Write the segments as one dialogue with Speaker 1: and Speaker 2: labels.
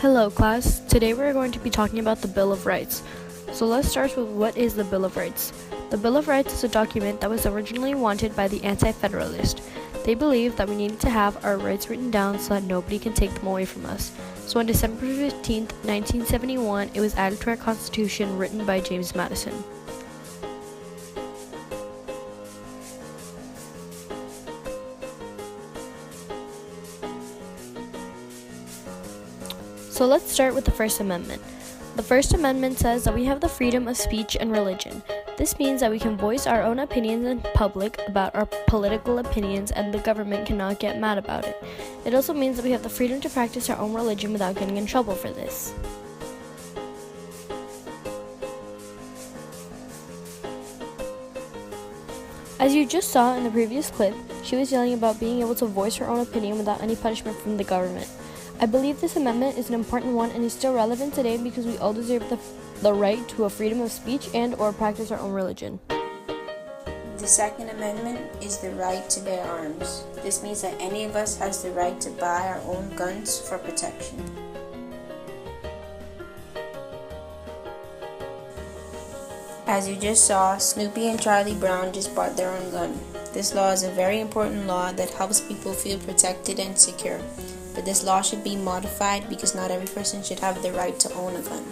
Speaker 1: Hello class, today we're going to be talking about the Bill of Rights. So let's start with what is the Bill of Rights. The Bill of Rights is a document that was originally wanted by the Anti-Federalists. They believed that we needed to have our rights written down so that nobody can take them away from us. So on December 15, 1971, it was added to our Constitution written by James Madison. So let's start with the First Amendment. The First Amendment says that we have the freedom of speech and religion. This means that we can voice our own opinions in public about our political opinions and the government cannot get mad about it. It also means that we have the freedom to practice our own religion without getting in trouble for this. As you just saw in the previous clip, she was yelling about being able to voice her own opinion without any punishment from the government. I believe this amendment is an important one and is still relevant today because we all deserve the right to a freedom of speech and or practice our own religion.
Speaker 2: The Second Amendment is the right to bear arms. This means that any of us has the right to buy our own guns for protection. As you just saw, Snoopy and Charlie Brown just bought their own gun. This law is a very important law that helps people feel protected and secure. But this law should be modified because not every person should have the right to own a gun.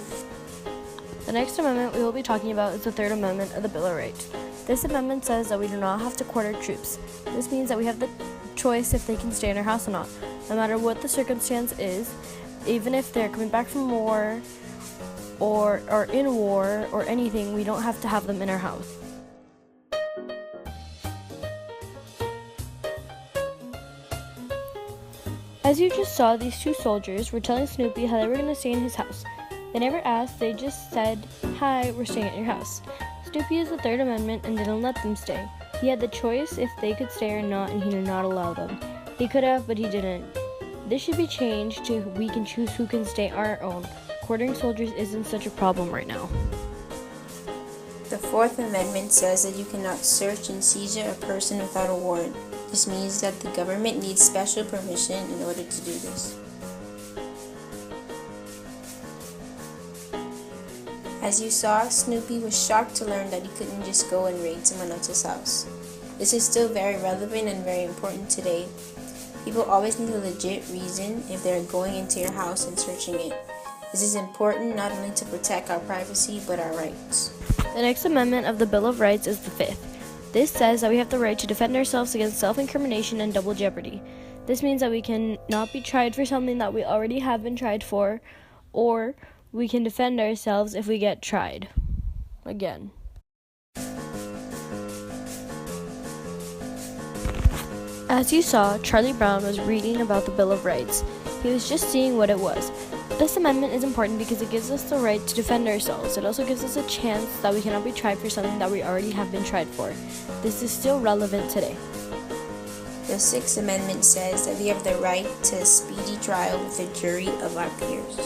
Speaker 1: The next amendment we will be talking about is the Third Amendment of the Bill of Rights. This amendment says that we do not have to quarter troops. This means that we have the choice if they can stay in our house or not, no matter what the circumstance is, even if they're coming back from war or are in war or anything, we don't have to have them in our house. As you just saw, these two soldiers were telling Snoopy how they were going to stay in his house. They never asked, they just said, "Hi, we're staying at your house." Snoopy used the Third Amendment and didn't let them stay. He had the choice if they could stay or not, and he did not allow them. He could have, but he didn't. This should be changed to we can choose who can stay our own. Quartering soldiers isn't such a problem right now.
Speaker 2: The Fourth Amendment says that you cannot search and seizure a person without a warrant. This means that the government needs special permission in order to do this. As you saw, Snoopy was shocked to learn that he couldn't just go and raid someone else's house. This is still very relevant and very important today. People always need a legit reason if they're going into your house and searching it. This is important not only to protect our privacy but our rights.
Speaker 1: The next amendment of the Bill of Rights is the Fifth. This says that we have the right to defend ourselves against self-incrimination and double jeopardy. This means that we can not be tried for something that we already have been tried for, or we can defend ourselves if we get tried again. As you saw, Charlie Brown was reading about the Bill of Rights. He was just seeing what it was. This amendment is important because it gives us the right to defend ourselves. It also gives us a chance that we cannot be tried for something that we already have been tried for. This is still relevant today.
Speaker 2: The Sixth Amendment says that we have the right to a speedy trial with a jury of our peers.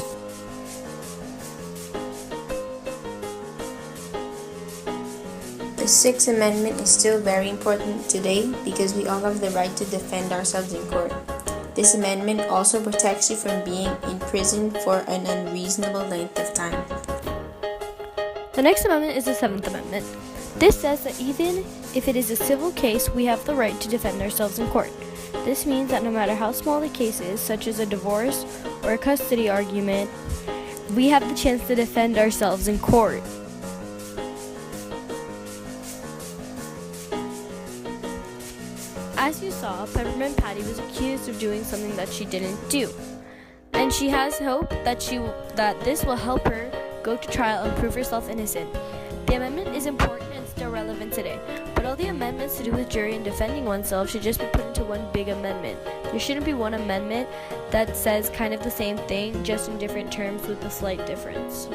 Speaker 2: The Sixth Amendment is still very important today because we all have the right to defend ourselves in court. This amendment also protects you from being imprisoned for an unreasonable length of time.
Speaker 1: The next amendment is the Seventh Amendment. This says that even if it is a civil case, we have the right to defend ourselves in court. This means that no matter how small the case is, such as a divorce or a custody argument, we have the chance to defend ourselves in court. As you saw, Peppermint Patty was accused of doing something that she didn't do. And she has hope that this will help her go to trial and prove herself innocent. The amendment is important and still relevant today, but all the amendments to do with jury and defending oneself should just be put into one big amendment. There shouldn't be one amendment that says kind of the same thing, just in different terms with a slight difference.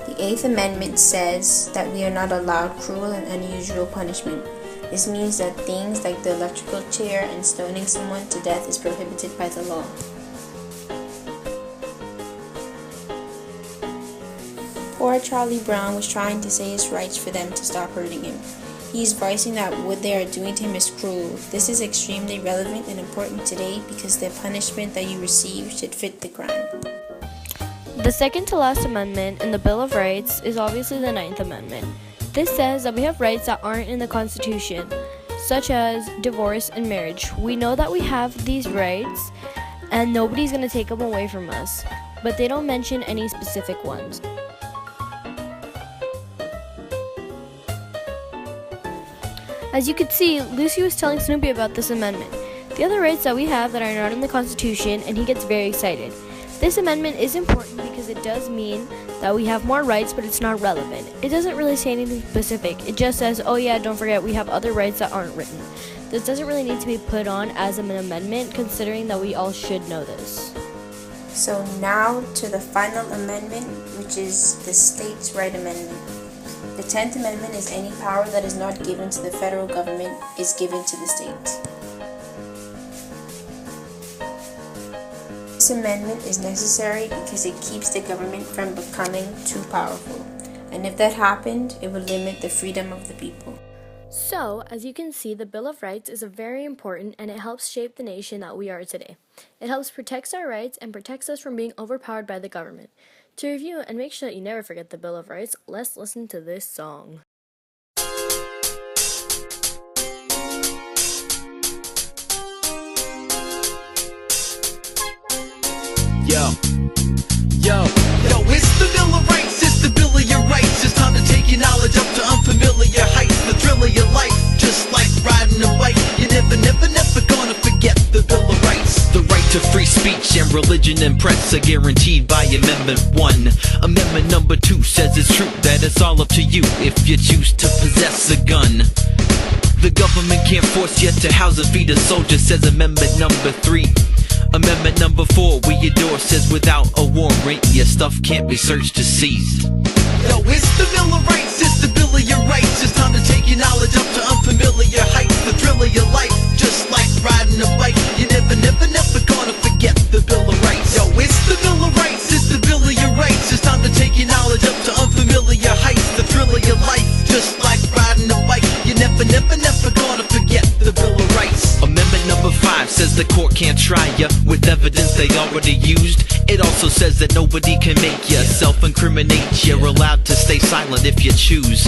Speaker 2: The Eighth Amendment says that we are not allowed cruel and unusual punishment. This means that things like the electrical chair and stoning someone to death is prohibited by the law. Poor Charlie Brown was trying to say his rights for them to stop hurting him. He is voicing that what they are doing to him is cruel. This is extremely relevant and important today because the punishment that you receive should fit the crime.
Speaker 1: The second to last amendment in the Bill of Rights is obviously the 9th Amendment. This says that we have rights that aren't in the Constitution, such as divorce and marriage. We know that we have these rights and nobody's going to take them away from us, but they don't mention any specific ones. As you can see, Lucy was telling Snoopy about this amendment, the other rights that we have that are not in the Constitution, and he gets very excited. This amendment is important because it does mean that we have more rights, but it's not relevant. It doesn't really say anything specific. It just says, oh yeah, don't forget we have other rights that aren't written. This doesn't really need to be put on as an amendment, considering that we all should know this.
Speaker 2: So now to the final amendment, which is the States' Right Amendment. The 10th Amendment is any power that is not given to the federal government is given to the states. This amendment is necessary because it keeps the government from becoming too powerful. And if that happened, it would limit the freedom of the people.
Speaker 1: So, as you can see, the Bill of Rights is very important and it helps shape the nation that we are today. It helps protect our rights and protects us from being overpowered by the government. To review and make sure that you never forget the Bill of Rights, let's listen to this song.
Speaker 3: Yo, it's the Bill of Rights, it's the Bill of your rights. It's time to take your knowledge up to unfamiliar heights. The thrill of your life, just like riding a bike. You're never gonna forget the Bill of Rights. The right to free speech and religion and press are guaranteed by Amendment 1. Amendment number 2 says it's true that it's all up to you if you choose to possess a gun. The government can't force you to house and feed a soldier, says Amendment number 3. Amendment number 4 we adore says without a warrant your stuff can't be searched or seized. Yo, it's the Bill of Rights, it's the Bill of your rights. It's time to take your knowledge up to unfamiliar heights. The thrill of your life, just like riding a bike. You're never gonna forget the Bill of Rights. Yo, it's the Bill of Rights, it's the Bill of your rights. It's time to take your knowledge up to unfamiliar heights. The thrill of your life, just like riding a bike. You're never gonna forget the Bill of Rights. Amendment number 5 says the court can't try ya with evidence they already used. It also says that nobody can make ya self-incriminate. You're allowed to stay silent if you choose.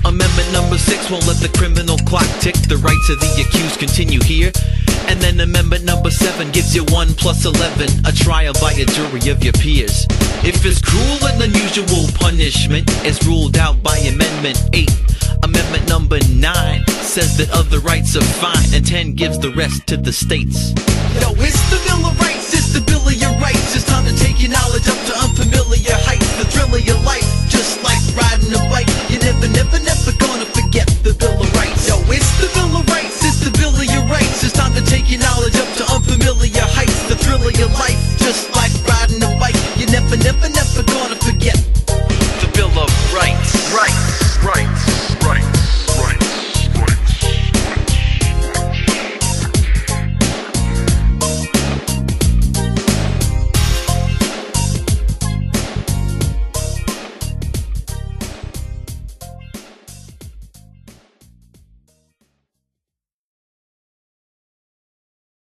Speaker 3: Amendment number 6 won't let the criminal clock tick. The rights of the accused continue here. And then Amendment number 7 gives you 1 plus 11, a trial by a jury of your peers. If it's cruel and unusual punishment, it's ruled out by Amendment 8. Amendment number 9 says that other rights are fine, and 10 gives the rest to the states. Yo, it's